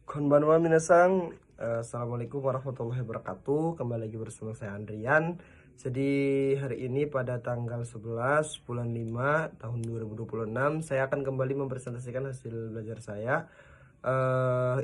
Konbanwa minasang, Assalamualaikum warahmatullahi wabarakatuh. Kembali lagi bersama saya Andrian. Jadi hari ini pada tanggal 11 bulan 5 tahun 2026 saya akan kembali mempresentasikan hasil belajar saya.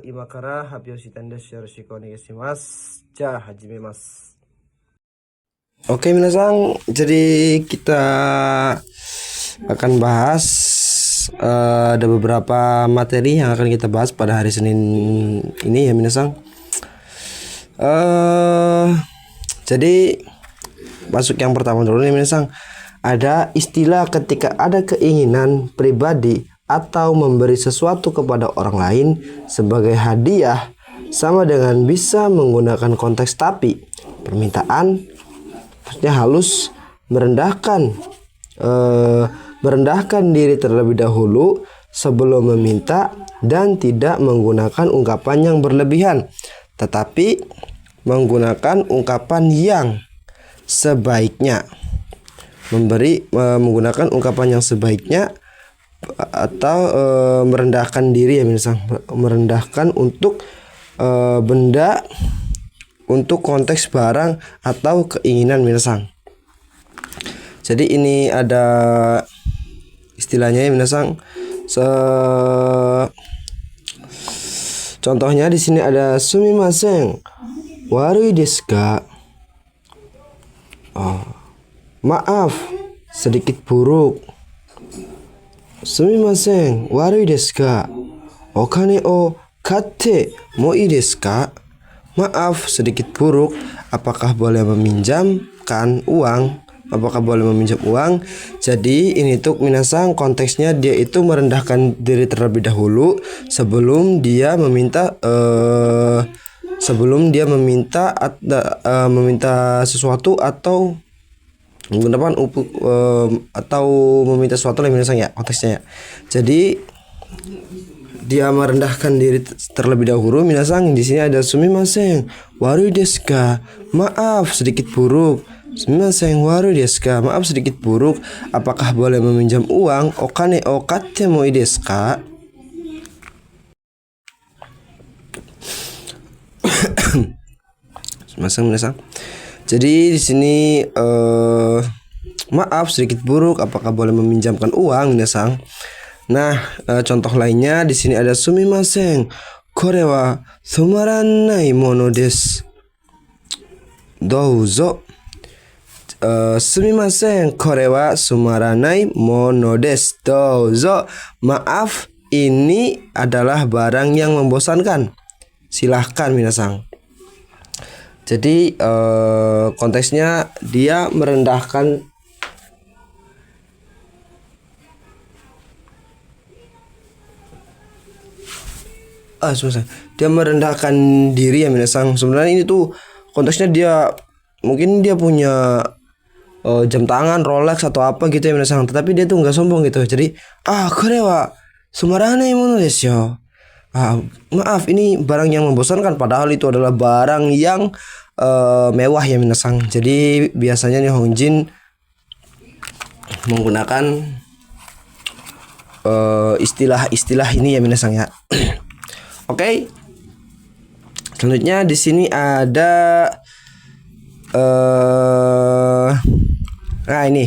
Imakara Habyoshi Tendes Yoroshiku onegaishimasu. Ja hajime mas. Oke minasang, jadi kita akan bahas ada beberapa materi yang akan kita bahas pada hari Senin ini ya minasang. Jadi masuk yang pertama dulu nih minasang. Ada istilah ketika ada keinginan pribadi atau memberi sesuatu kepada orang lain sebagai hadiah sama dengan bisa menggunakan konteks tapi. Permintaan maksudnya halus, merendahkan diri terlebih dahulu sebelum meminta dan tidak menggunakan ungkapan yang berlebihan, tetapi menggunakan ungkapan yang sebaiknya. Menggunakan ungkapan yang sebaiknya atau merendahkan diri ya misal, merendahkan untuk benda, untuk konteks barang atau keinginan minasang. Jadi ini ada istilahnya ya minasang. Contohnya di sini ada sumimasen, warui desu ka? Maaf, sedikit buruk. Sumimasen, warui desu ka? Okane o katte mo ii desu ka? Maaf, sedikit buruk. Apakah boleh meminjamkan uang? Apakah boleh meminjam uang? Jadi ini tuh minasang konteksnya dia itu merendahkan diri terlebih dahulu sebelum dia meminta meminta sesuatu atau menggunakan atau meminta sesuatu lah minasang ya konteksnya ya. Jadi dia merendahkan diri terlebih dahulu minasang. Di sini ada sumimasen, warui desu ka? Maaf, sedikit buruk. Sumimasen, warui desu ka? Maaf, sedikit buruk. Apakah boleh meminjam uang? Okane o katte mo ii desu ka? Sumimasen minasang. Jadi di sini maaf, sedikit buruk. Apakah boleh meminjamkan uang minasang? Nah, contoh lainnya di sini ada sumimasen, kore wa sumaranai mono desu. Douzo. Sumimasen, kore wa sumaranai mono desu. Douzo. Maaf, ini adalah barang yang membosankan. Silahkan minasang. Jadi konteksnya dia merendahkan dia merendahkan diri ya minasang. Sebenarnya ini tuh konteksnya dia mungkin dia punya jam tangan Rolex atau apa gitu ya minasang, tetapi dia tuh nggak sombong gitu. Jadi kore wa sumaranai mono desu yo. Maaf, ini barang yang membosankan, padahal itu adalah barang yang mewah ya minasang. Jadi biasanya nih Hongjin menggunakan istilah-istilah ini ya minasang ya. Oke. Selanjutnya di sini ada ini.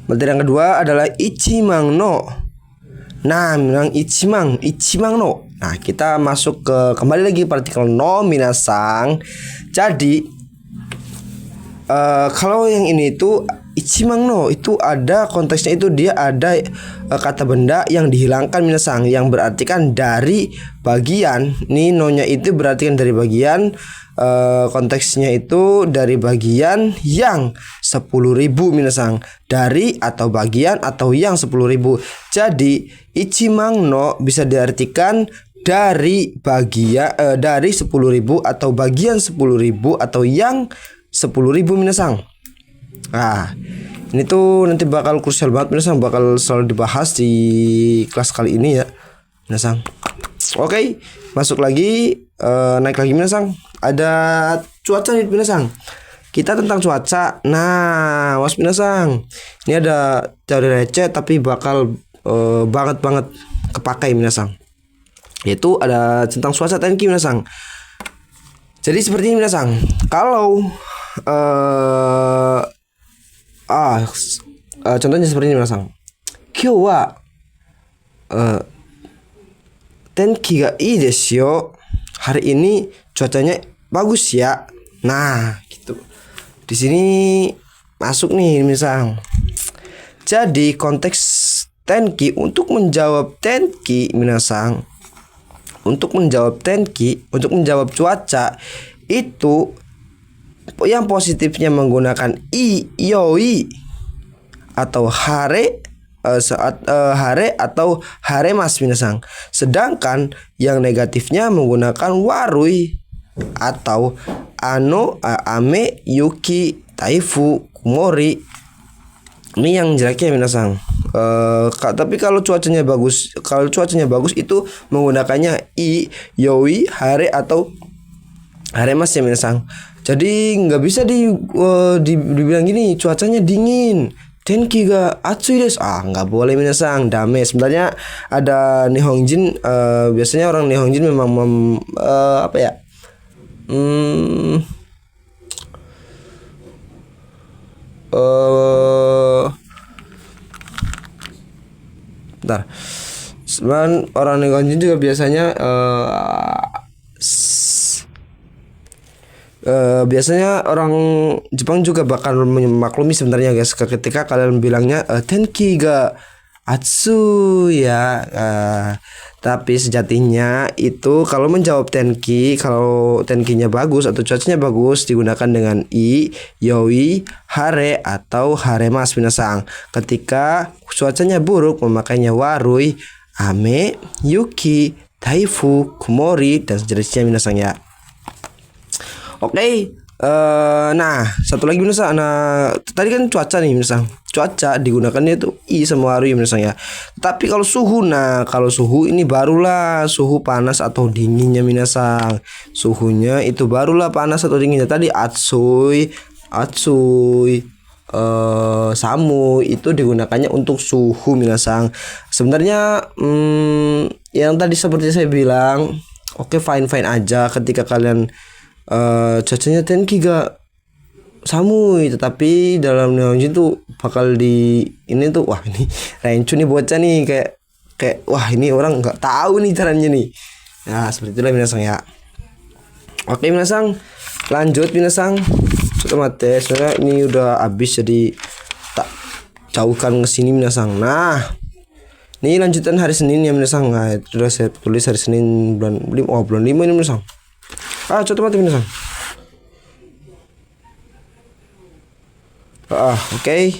Materi yang kedua adalah ichimang no. Nah, ichimang no. Nah, kita masuk ke kembali lagi partikel no minasang. Jadi kalau yang ini tuh ichimang no itu ada konteksnya, itu dia ada kata benda yang dihilangkan minasang, yang berarti kan dari bagian. Nih no-nya itu berarti kan dari bagian, konteksnya itu dari bagian yang 10.000 minasang, dari atau bagian atau yang 10.000. Jadi ichimang no bisa diartikan dari bagian, dari 10.000 atau bagian 10.000 atau yang 10.000 minasang. Nah, ini tuh nanti bakal krusial banget minasang, bakal selalu dibahas di kelas kali ini ya minasang. Oke, masuk lagi, naik lagi minasang. Ada cuaca nih minasang. Kita tentang cuaca. Nah, was minasang. Ini ada teori receh tapi bakal banget kepakai minasang. yaitu ada tentang cuaca tenki minasang. Jadi seperti ini minasang. Kalau contohnya seperti ini minasang. Kyou wa tenki ga ii desu yo. Hari ini cuacanya bagus ya. Nah, gitu. Di sini masuk nih minasang. Jadi konteks tenki untuk menjawab tenki minasang. Untuk menjawab tenki, untuk menjawab cuaca itu yang positifnya menggunakan i, yoi atau hare hare atau haremas minasang. Sedangkan yang negatifnya menggunakan warui atau ame, yuki, taifu, kumori. Ini yang jeleknya minasang. Tapi kalau cuacanya bagus, itu menggunakannya i, yoi, hare atau haremas ya minasang. Jadi nggak bisa dibilang gini, cuacanya dingin, tenki ga atsui desu. Nggak boleh minasang, dame. Sebenarnya ada Nihonjin, biasanya orang Nihonjin memang apa ya? Bentar. Sebenarnya orang Nihonjin juga biasanya biasanya orang Jepang juga bakal memaklumi sebenarnya guys ketika kalian bilangnya tenki ga atsu ya. Tapi sejatinya itu kalau menjawab tenki, kalau tenkinya bagus atau cuacanya bagus digunakan dengan i, yoi, hare atau haremas minasang. Ketika cuacanya buruk memakainya warui, ame, yuki, taifu, kumori dan sejenisnya minasang ya. Oke. Nah, satu lagi minasang. Nah, tadi kan cuaca nih minasang. Cuaca digunakannya itu i sama warui minasang ya. Tapi kalau suhu, kalau suhu ini barulah suhu panas atau dinginnya minasang. Suhunya itu barulah panas atau dinginnya. Tadi atsui, samu itu digunakannya untuk suhu minasang. Sebenarnya yang tadi seperti saya bilang, oke, fine aja ketika kalian cuacanya tenki ga samui, tetapi dalam Nihonjin tuh bakal di ini tuh, wah ini Rencu nih bocah nih, kayak wah ini orang nggak tahu nih caranya nih. Nah seperti itulah minasang ya. Oke minasang, lanjut minasang. Sudah mate, soalnya ini udah habis jadi tak jauhkan ke sini minasang. Nah ini lanjutan hari Senin ya minasang. Nah itu udah saya tulis hari Senin bulan 5 ini minasang. Coba mati minasang. Oke.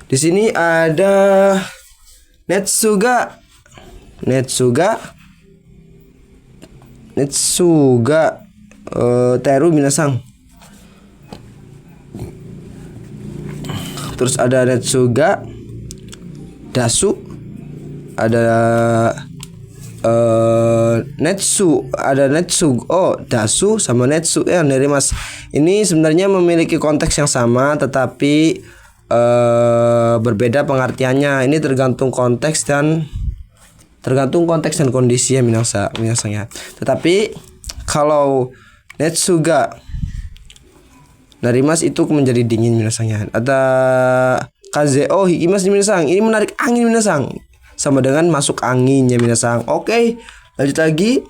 Di sini ada Netsuga Teru minasang. Terus ada Netsuga Dasu, ada Netsu, Dasu sama Netsu ya dari Mas. Ini sebenarnya memiliki konteks yang sama tetapi berbeda pengertiannya. Ini tergantung konteks dan kondisi ya minasang ya. Tetapi kalau Netsuga Narimas itu menjadi dingin minasang ya. Ada Kaze hikimas minasang. Ini menarik angin minasang. Sama dengan masuk anginnya minasang. Oke, lanjut lagi.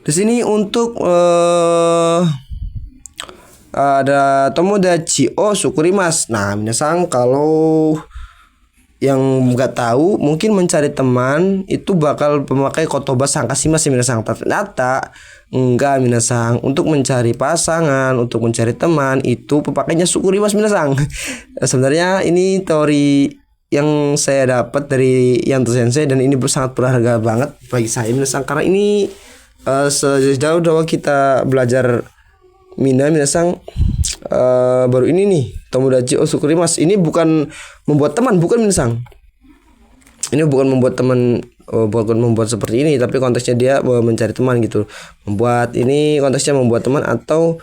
Di sini untuk ada tomodachi sukurimas. Nah, minasang kalau yang nggak tahu mungkin mencari teman itu bakal memakai kotoba sangkasimas ya minasang. Ternyata enggak minasang. Untuk mencari pasangan, untuk mencari teman itu pepakainya sukurimas minasang. Sebenarnya ini teori yang saya dapat dari Yanto Sensei dan ini sangat berharga banget bagi saya minasang, karena ini sejauh kita belajar minasang baru ini nih tomodachi sukurimas. Ini bukan membuat teman, bukan minasang. Ini bukan membuat teman, bukan membuat seperti ini, tapi konteksnya dia mencari teman gitu. Membuat ini konteksnya membuat teman atau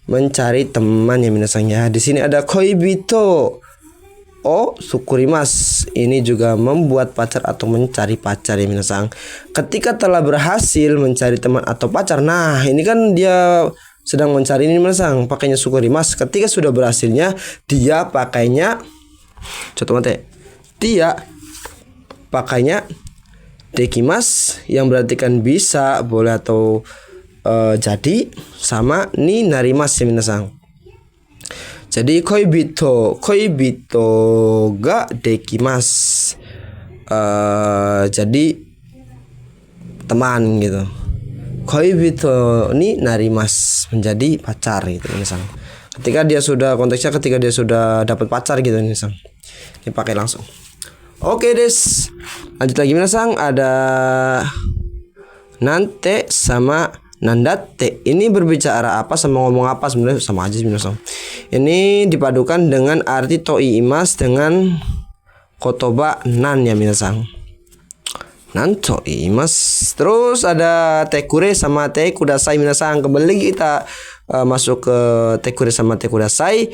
mencari teman ya minasang ya. Di sini ada koibito o sukurimas. Ini juga membuat pacar atau mencari pacar ya minasang. Ketika telah berhasil mencari teman atau pacar, nah ini kan dia sedang mencari ini minasang, pakainya sukurimas. Ketika sudah berhasilnya, dia pakainya contoh mate. Dia pakainya dekimas, yang berarti kan bisa, boleh atau jadi, sama ni narimas ya minasang. Jadi koibito ga dekimas. Jadi teman gitu. Koibito ni narimas, menjadi pacar gitu minasang. Ketika dia sudah dapat pacar gitu minasang. Ini pakai langsung. Oke des, lanjut lagi minasang, ada nante sama nandate. Ini berbicara apa sama ngomong apa? Sebenarnya sama aja minasang. Ini dipadukan dengan arti toi imas dengan kotoba nan ya minasang. Nan toi imas. Terus ada tekure sama te kudasai minasang. Kembali kita masuk ke tekure sama te kudasai.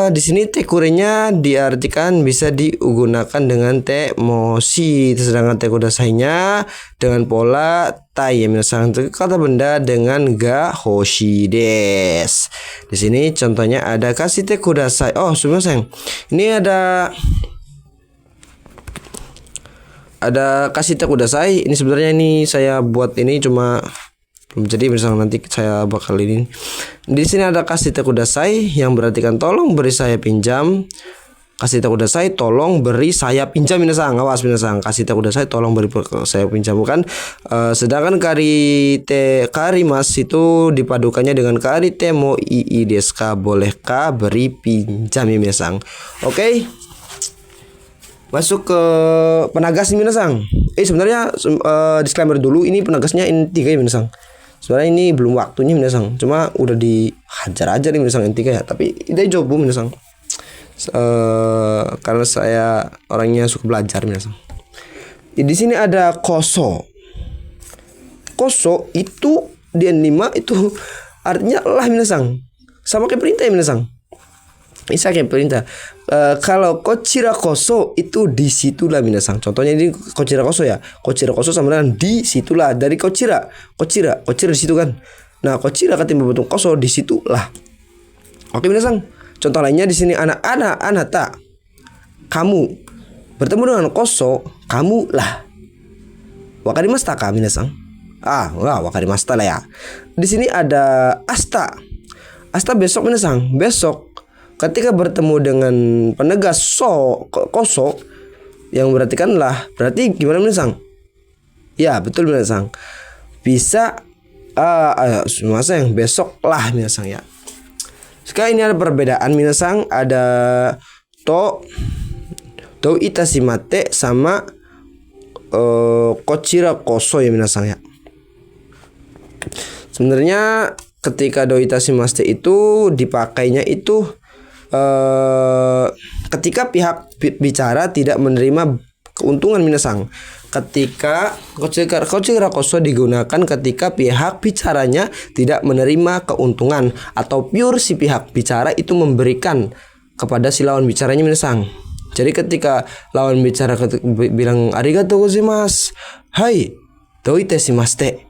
Di sini tekurenya diartikan bisa digunakan dengan te mosi, sedangkan te kudasainya dengan pola tai ya minasang. Kata benda dengan ga hoshi des. Di sini contohnya ada kasih te kudasai. Oh, sumimasen. Ini ada kasih te kudasai. Ini sebenarnya ini saya buat ini cuma belum jadi, misalnya nanti saya bakal ini. Di sini ada kasih te kudasai yang berarti kan tolong beri saya pinjam. Kasih te kudasai tolong beri saya pinjam minasang. Awas minasang, kasih te kudasai tolong beri saya pinjam, bukan. Sedangkan karimas itu dipadukannya dengan karite mo ii deska, bolehkah beri pinjam ya minasang. Oke. Masuk ke penagas nih minasang. Sebenarnya disclaimer dulu, ini penagasnya ini 3 ya minasang. Sebenarnya ini belum waktunya minasang, cuma udah dihajar aja nih minasang ini 3 ya. Tapi ide jobu minasang. Karena saya orangnya suka belajar minasang. Di sini ada koso. Koso itu di N5 itu artinya lah minasang. Sama kayak perintah ya minasang. Bisa kayak perintah. Kalau kochira koso itu disitulah minasang. Contohnya ini kochira koso ya. Kochira koso sama dengan disitulah. Dari kochira di situ kan. Nah, kochira ketimbang bentuk koso disitulah. Oke minasang. Contoh lainnya di sini anata. Kamu bertemu dengan koso, kamu lah. Wakarimashita ka minasang? Wakarimashita lah ya. Di sini ada asta. Asta besok minasang. Besok ketika bertemu dengan penegas koso, yang berarti kan lah, berarti gimana minasang? Ya betul minasang. Bisa masa yang besok lah minasang ya. Sekarang ini ada perbedaan minasang. Ada to itasimate sama kochira koso ya minasang ya. Sebenarnya ketika do itasimate itu dipakainya itu ketika pihak bicara tidak menerima keuntungan minasang. Ketika kochira koso digunakan ketika pihak bicaranya tidak menerima keuntungan, atau pure si pihak bicara itu memberikan kepada si lawan bicaranya minasang. Jadi ketika lawan bicara bilang arigatou gozaimasu, hai doite shimaste,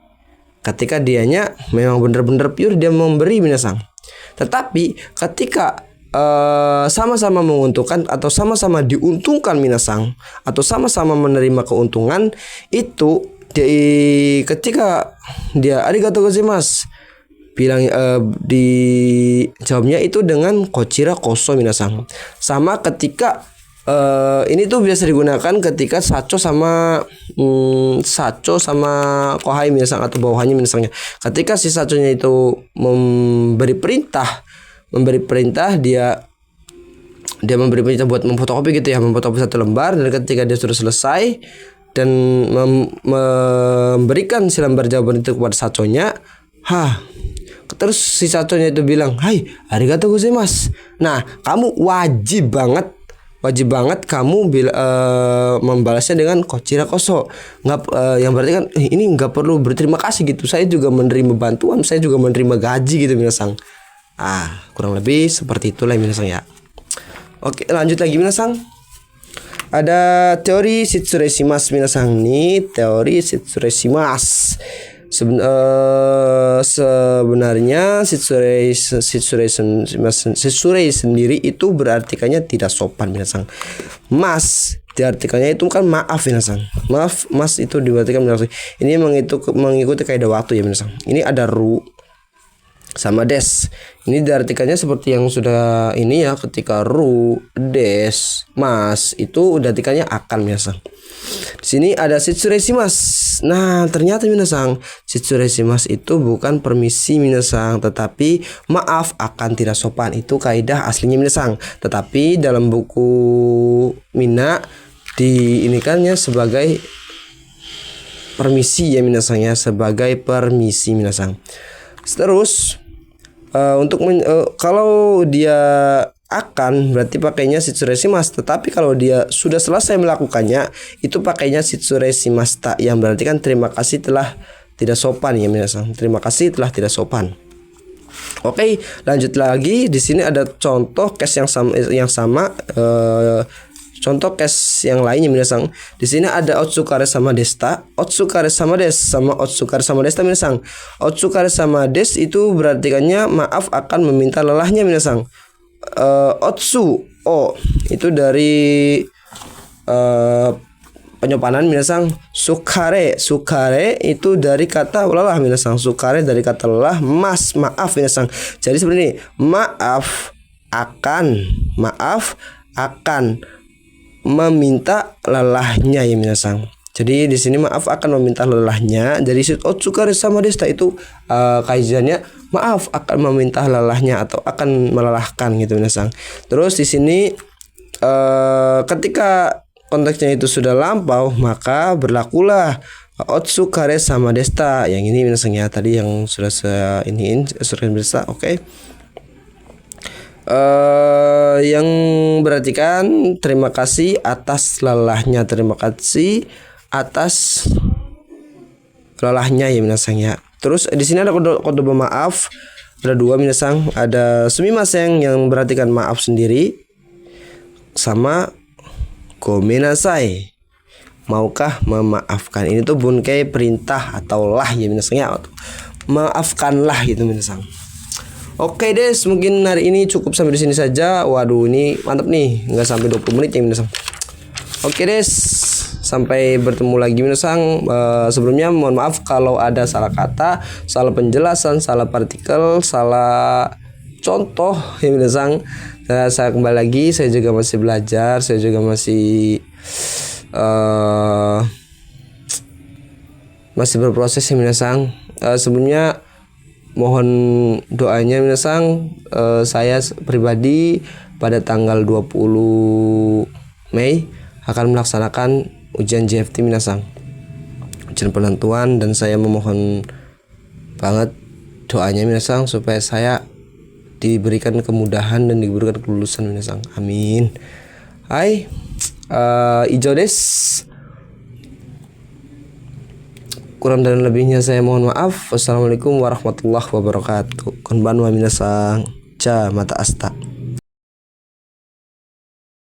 ketika dianya memang benar-benar pure dia memberi minasang. Tetapi ketika sama-sama menguntungkan atau sama-sama diuntungkan minasang, atau sama-sama menerima keuntungan, itu ketika dia arigatou gozaimasu bilang di jawabnya itu dengan kochira koso minasang. Sama ketika ini tuh biasa digunakan ketika sacho sama kohai minasang atau bawahannya minasangnya. Ketika si sachonya itu memberi perintah dia memberi perintah buat memfotokopi gitu ya, memfotokopi 1 lembar, dan ketika dia sudah selesai dan memberikan si lembar jawaban itu kepada sachonya, terus si sachonya itu bilang, hai arigatou gozaimasu. Nah, kamu wajib banget kamu membalasnya dengan kochira koso. Yang berarti kan ini nggak perlu berterima kasih gitu, saya juga menerima bantuan, saya juga menerima gaji gitu minasang. Kurang lebih seperti itulah minasang ya. Oke, lanjut lagi minasang. Ada teori Shitsureshimasu minasang nih, teori Shitsureshimasu. Sebenarnya Shitsure sendiri itu berartikannya tidak sopan minasang. Mas diartikannya itu kan maaf minasang. Maaf, mas itu diartikan minasang. Ini mengikuti kaidah waktu ya minasang. Ini ada ru sama des. Ini diartikannya seperti yang sudah ini ya, ketika ru, des, mas itu diartikannya akan minasang. Di sini ada Shitsureshimasu. Nah, ternyata minasang, Shitsureshimasu itu bukan permisi minasang, tetapi maaf akan tidak sopan. Itu kaidah aslinya minasang. Tetapi dalam buku Mina diinikannya sebagai permisi ya minasang ya, sebagai permisi minasang. Terus kalau dia akan berarti pakainya Shitsureshimasu, tetapi kalau dia sudah selesai melakukannya itu pakainya Shitsureshimasu, yang berarti kan terima kasih telah tidak sopan ya minasang. Terima kasih telah tidak sopan. Oke, lanjut lagi. Di sini ada contoh case yang sama contoh case yang lainnya minasang. Di sini ada otsukare sama desta, otsukare sama des sama otsukare sama desta minasang. Otsukare sama des itu berartikannya maaf akan meminta lelahnya minasang. Otsu itu dari penyopanan minasang. Sukare itu dari kata lelah minasang. Sukare dari kata lelah. Mas maaf minasang. Jadi seperti ini, maaf akan meminta lelahnya ya minasang. Jadi di sini maaf akan meminta lelahnya. Jadi otsukare sama desta itu kaidannya maaf akan meminta lelahnya atau akan melelahkan gitu minasang. Terus di sini ketika konteksnya itu sudah lampau, maka berlakulah otsukare sama desta. Yang ini minasang ya, tadi yang sudah saya iniin surkan desta. Oke. Yang berartikan terima kasih atas lelahnya, terima kasih atas lelahnya ya minasang ya. Terus di sini ada kode maaf, ada dua minasang. Ada sumimasen yang berartikan maaf sendiri, sama gomenasai, maukah memaafkan. Ini tuh bunkai perintah atau lah ya minasang ya, maafkanlah gitu minasang. Oke des, mungkin hari ini cukup sampai di sini saja. Waduh, ini mantap nih, nggak sampai 20 menit ya minasang. Oke des, sampai bertemu lagi minasang. Sebelumnya mohon maaf kalau ada salah kata, salah penjelasan, salah partikel, salah contoh ya minasang. Saya kembali lagi, saya juga masih belajar, saya juga masih berproses ya minasang. Sebelumnya mohon doanya minasang. Saya pribadi pada tanggal 20 Mei akan melaksanakan ujian JFT minasang, ujian penentuan, dan saya memohon banget doanya minasang supaya saya diberikan kemudahan dan diberikan kelulusan minasang. Amin. Hai, ijo des. Kurang dan lebihnya saya mohon maaf. Wassalamualaikum warahmatullahi wabarakatuh. Konbanwa minasang. Cha mata asta.